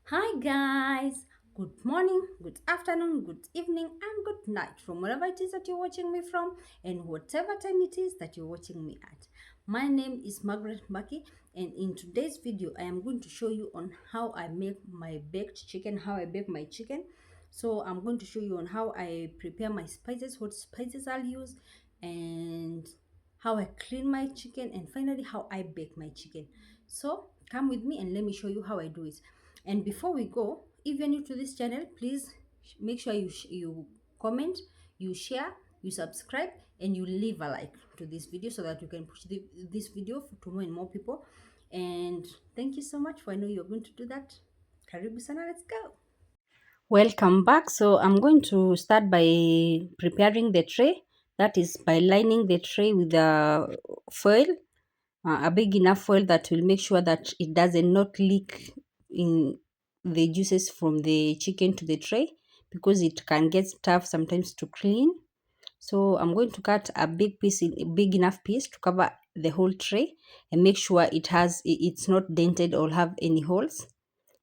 Hi guys, good morning, good afternoon, good evening, and good night from wherever it is that you're watching me from and whatever time it is that you're watching me at. My name is Margaret Maki, and in today's video, I am going to show you on how I make my baked chicken, how I bake my chicken. So I'm going to show you on how I prepare my spices, what spices I'll use, and how I clean my chicken, and finally how I bake my chicken. So come with me and let me show you how I do it. And before we go, if you're new to this channel, please make sure you comment, you share, you subscribe, and you leave a like to this video so that you can push this video to more and more people. And thank you so much for I know you're going to do that. Karibu sana, let's go. Welcome back. So I'm going to start by preparing the tray. That is by lining the tray with a foil, a big enough foil that will make sure that it doesn't not leak in the juices from the chicken to the tray, because it can get tough sometimes to clean. So I'm going to cut a big enough piece to cover the whole tray and make sure it's not dented or have any holes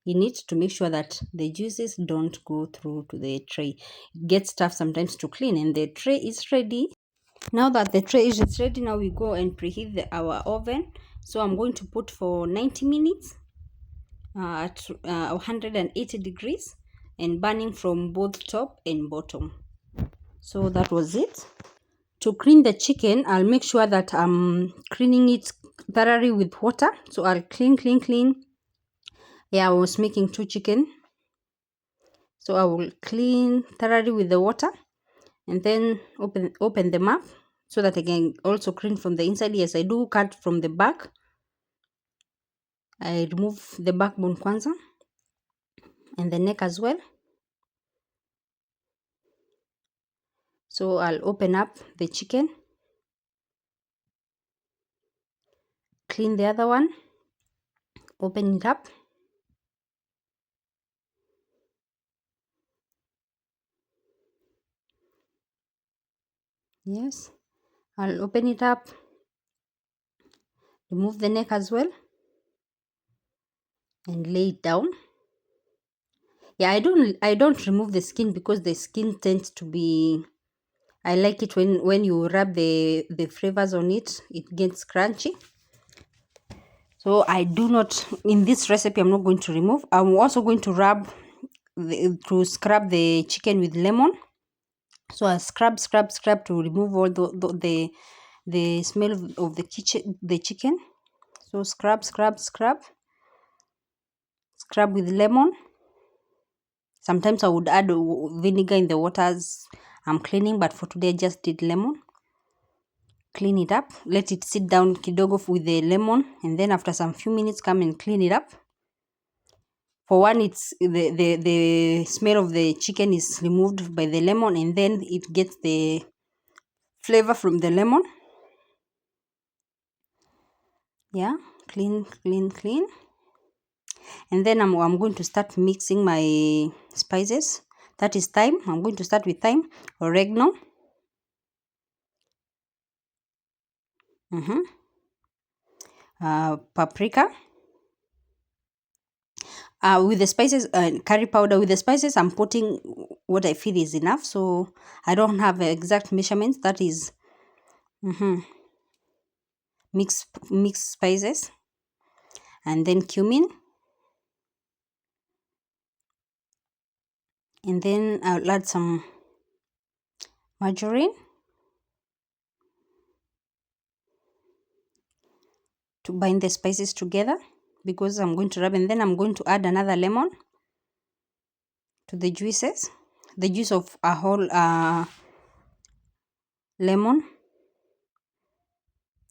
in it, to make sure that the juices don't go through to the tray. It gets tough sometimes to clean, and the tray is ready. Now that the tray is ready, now we go and preheat our oven. So I'm going to put for 90 minutes at 180 degrees and burning from both top and bottom. So that was it. To clean the chicken, I'll make sure that I'm cleaning it thoroughly with water. So I'll clean. Yeah, I was making two chicken. So I will clean thoroughly with the water and then open them up so that I can also clean from the inside. Yes, I do cut from the back. I remove the backbone kwanza and the neck as well. So I'll open up the chicken, clean the other one, open it up. Yes, I'll open it up, remove the neck as well, and lay it down. Yeah, I don't remove the skin because the skin tends to be, I like it when you rub the flavors on it, it gets crunchy. So I do not, in this recipe, I'm not going to remove. I'm also going to to scrub the chicken with lemon. So I scrub to remove all the smell of the chicken. So scrub with lemon. Sometimes I would add vinegar in the waters I'm cleaning, but for today I just did lemon. Clean it up, let it sit down kidogo with the lemon, and then after some few minutes come and clean it up. For one, it's the smell of the chicken is removed by the lemon, and then it gets the flavor from the lemon. Yeah, clean. And then I'm going to start mixing my spices. That is thyme. I'm going to start with thyme, oregano, paprika. With the spices, curry powder. With the spices, I'm putting what I feel is enough. So I don't have exact measurements. That is mixed spices. And then cumin. And then I'll add some margarine to bind the spices together, because I'm going to rub, and then I'm going to add another lemon to the juices, the juice of a whole lemon.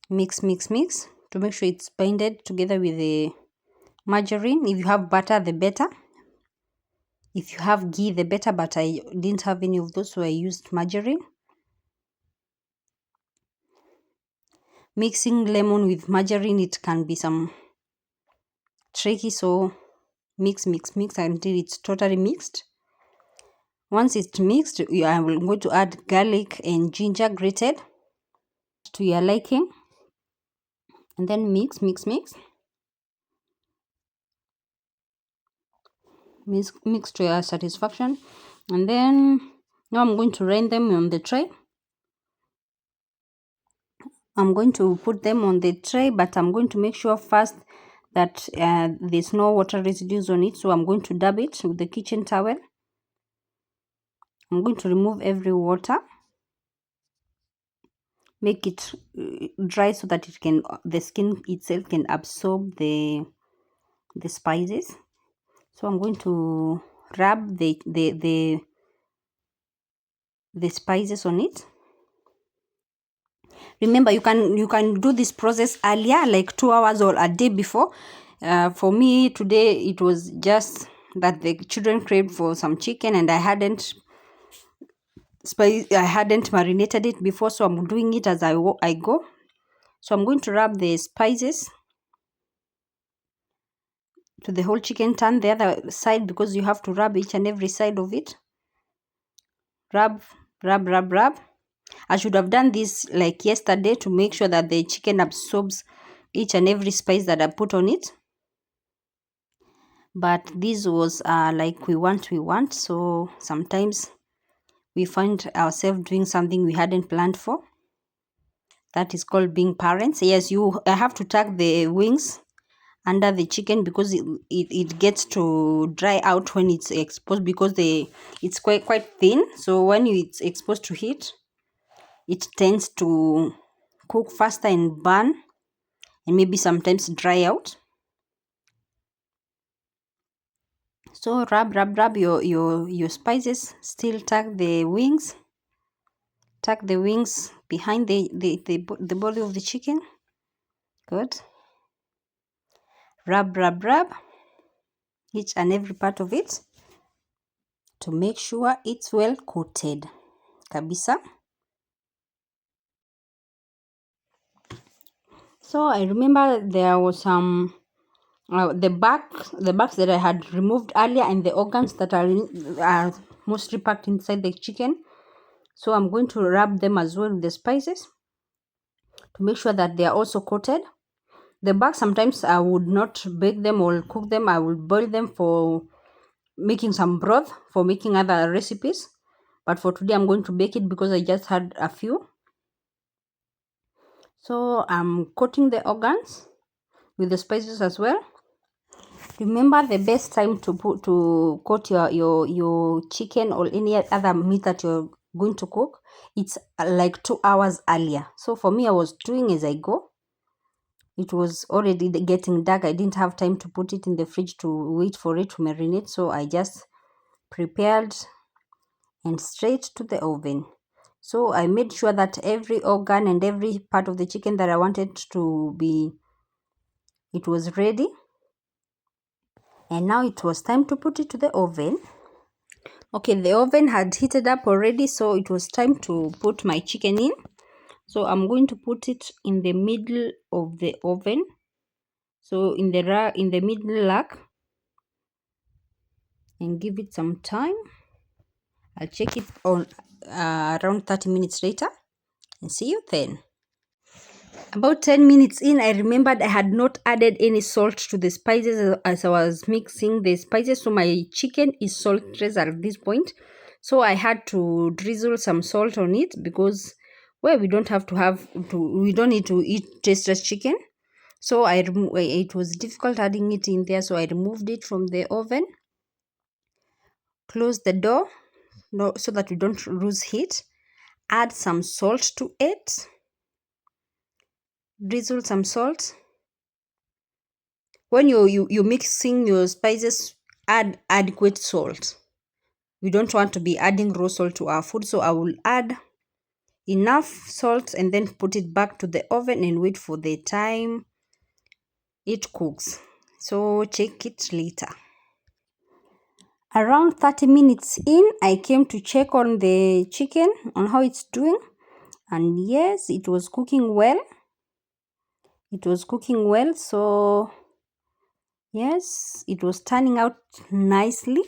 Mix to make sure it's binded together with the margarine. If you have butter, the better. If you have ghee, the better, but I didn't have any of those, so I used margarine. Mixing lemon with margarine, it can be some tricky, so mix until it's totally mixed. Once it's mixed, I'm going to add garlic and ginger grated to your liking, and then mix. mix to your satisfaction. And then now I'm going to rain them on the tray. I'm going to put them on the tray, but I'm going to make sure first that there's no water residues on it. So I'm going to dab it with the kitchen towel. I'm going to remove every water, make it dry so that the skin itself can absorb the spices. So I'm going to rub the spices on it. Remember, you can do this process earlier, like 2 hours or a day before. For me today, it was just that the children craved for some chicken, and I hadn't marinated it before, so I'm doing it as I go. So I'm going to rub the spices to the whole chicken. Turn the other side, because you have to rub each and every side of it. Rub. I should have done this like yesterday to make sure that the chicken absorbs each and every spice that I put on it. But this was like we want. So sometimes we find ourselves doing something we hadn't planned for. That is called being parents. Yes, I have to tuck the wings under the chicken, because it gets to dry out when it's exposed, because it's quite thin. So when it's exposed to heat, it tends to cook faster and burn, and maybe sometimes dry out. So rub your spices. Still tuck the wings behind the body of the chicken. Good. Rub each and every part of it to make sure it's well coated kabisa. So I remember there was some the backs that I had removed earlier, and the organs that are mostly packed inside the chicken. So I'm going to rub them as well with the spices to make sure that they are also coated. The back, sometimes I would not bake them or cook them. I will boil them for making some broth, for making other recipes. But for today, I'm going to bake it because I just had a few. So I'm coating the organs with the spices as well. Remember, the best time to coat your chicken or any other meat that you're going to cook, it's like 2 hours earlier. So for me, I was doing as I go. It was already getting dark. I didn't have time to put it in the fridge to wait for it to marinate. So I just prepared and straight to the oven. So I made sure that every organ and every part of the chicken that I wanted to be, it was ready. And now it was time to put it to the oven. Okay, the oven had heated up already, so it was time to put my chicken in. So I'm going to put it in the middle of the oven. So in the middle rack, and give it some time. I'll check it on around 30 minutes later and see you then. About 10 minutes in, I remembered I had not added any salt to the spices as I was mixing the spices. So my chicken is saltless at this point. So I had to drizzle some salt on it, because we don't need to eat tasteless chicken. So it was difficult adding it in there. So I removed it from the oven, close the door, so that we don't lose heat. Add some salt to it. Drizzle some salt. When you're mixing your spices, add adequate salt. We don't want to be adding raw salt to our food, so I will add enough salt and then put it back to the oven and wait for the time it cooks. So check it later. Around 30 minutes in, I came to check on the chicken, on how it's doing. And yes, it was cooking well. So yes, it was turning out nicely.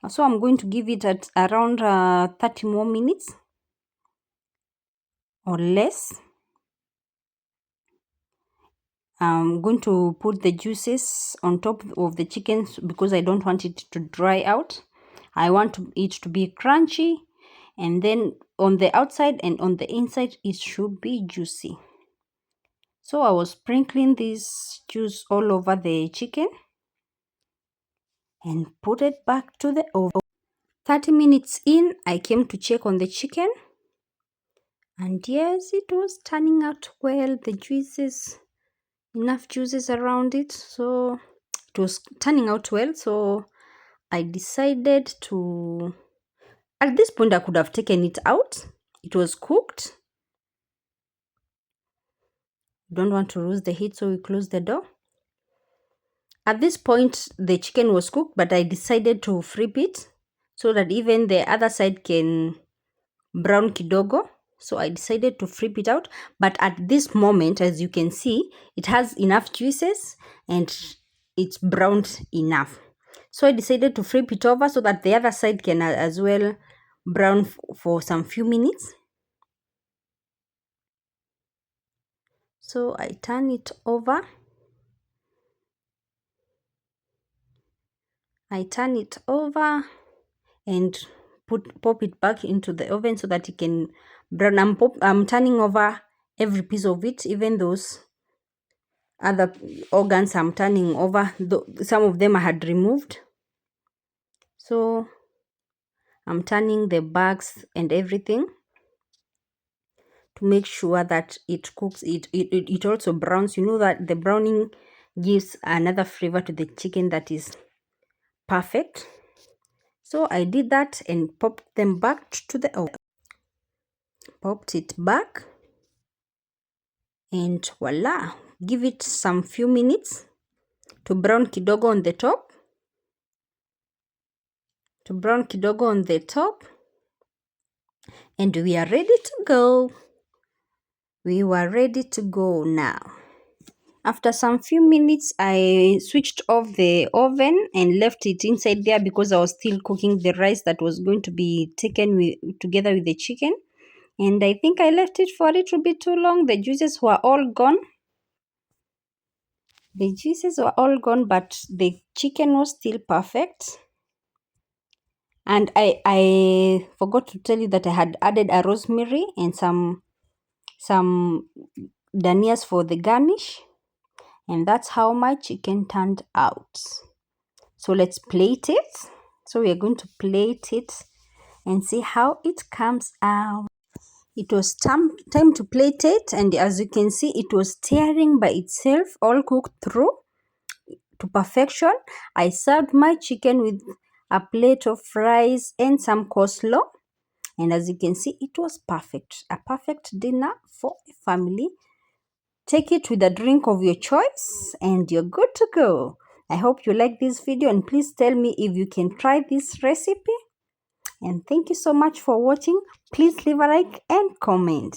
So I'm going to give it at around 30 more minutes or less. I'm going to put the juices on top of the chicken because I don't want it to dry out. I want it to be crunchy, and then on the outside and on the inside it should be juicy. So I was sprinkling this juice all over the chicken and put it back to the oven. 30 minutes in, I came to check on the chicken, and yes, it was turning out well. The juices, enough juices around it, so it was turning out well. So I decided to, at this point I could have taken it out. It was cooked. Don't want to lose the heat, so we close the door. At this point the chicken was cooked, but I decided to flip it so that even the other side can brown kidogo. So I decided to flip it out, but at this moment, as you can see, it has enough juices and it's browned enough. So I decided to flip it over so that the other side can as well brown for some few minutes. So I turn it over. I turn it over and pop it back into the oven so that it can brown. I'm turning over every piece of it, even those other organs I'm turning over. Some of them I had removed. So I'm turning the bags and everything to make sure that it cooks. It also browns. You know that the browning gives another flavor to the chicken that is perfect. So I did that and popped them back to the oven. Popped it back, and voila, give it some few minutes to brown kidogo on the top. And we are ready to go. We were ready to go now. After some few minutes, I switched off the oven and left it inside there because I was still cooking the rice that was going to be taken together with the chicken. And I think I left it for a little bit too long. The juices were all gone. But the chicken was still perfect. And I forgot to tell you that I had added a rosemary and some danias for the garnish. And that's how my chicken turned out. So let's plate it. So we are going to plate it and see how it comes out. It was time to plate it, and as you can see, it was tearing by itself, all cooked through to perfection. I served my chicken with a plate of fries and some coleslaw, and as you can see, it was perfect. A perfect dinner for a family. Take it with a drink of your choice and you're good to go. I hope you like this video, and please tell me if you can try this recipe. And thank you so much for watching. Please leave a like and comment.